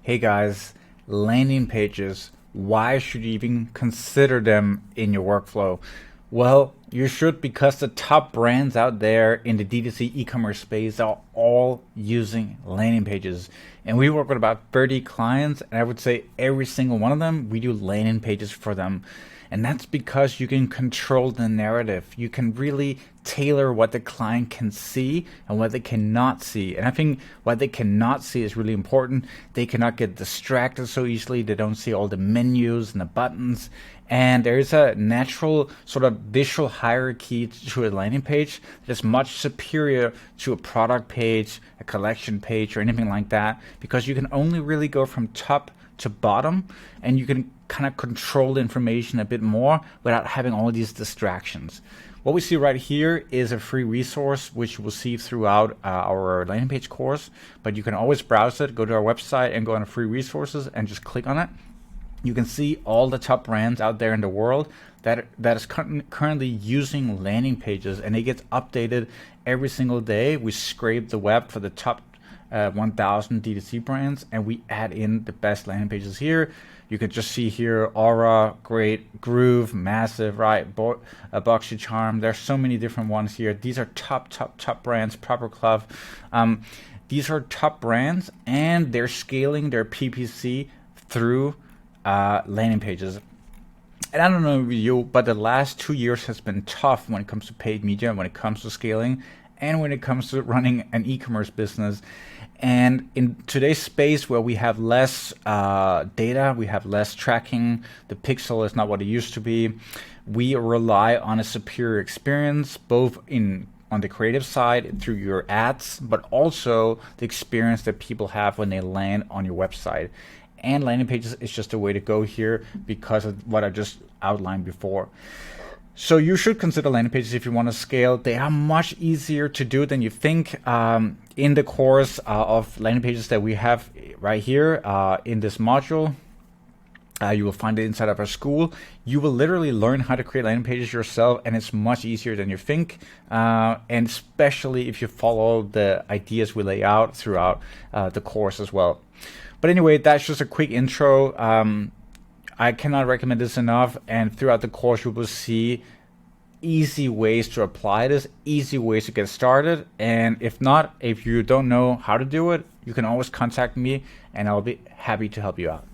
Hey guys, landing pages. Why should you even consider them in your workflow? Well, you should because the top brands out there in the DTC e-commerce space are all using landing pages. And we work with about 30 clients, and I would say every single one of them, we do landing pages for them. And that's because you can control the narrative. You can really tailor what the client can see and what they cannot see. And I think what they cannot see is really important. They cannot get distracted so easily. They don't see all the menus and the buttons. And there is a natural sort of visual hierarchy to a landing page that is much superior to a product page, a collection page, or anything like that, because you can only really go from top to bottom, and you can kind of control the information a bit more without having all these distractions. What we see right here is a free resource which you will see throughout our landing page course, but you can always browse it, go to our website and go on free resources and just click on it. You can see all the top brands out there in the world that is currently using landing pages, and it gets updated every single day. We scrape the web for the top 1,000 DTC brands, and we add in the best landing pages here. You can just see here Aura, great, Groove, massive, right? Boxy Charm. There's so many different ones here. These are top brands. Proper Club. These are top brands, and they're scaling their PPC through landing pages. And I don't know you, but the last 2 years has been tough when it comes to paid media, when it comes to scaling, and when it comes to running an e-commerce business. And in today's space where we have less data, we have less tracking, the pixel is not what it used to be, we rely on a superior experience, both on the creative side through your ads, but also the experience that people have when they land on your website. And landing pages is just a way to go here because of what I just outlined before. So you should consider landing pages if you want to scale. They are much easier to do than you think. In the course of landing pages that we have right here in this module, you will find it inside of our school. You will literally learn how to create landing pages yourself, and it's much easier than you think. And especially if you follow the ideas we lay out throughout the course as well. But anyway, that's just a quick intro. I cannot recommend this enough, and throughout the course you will see easy ways to apply this, easy ways to get started. And if not, if you don't know how to do it, you can always contact me and I'll be happy to help you out.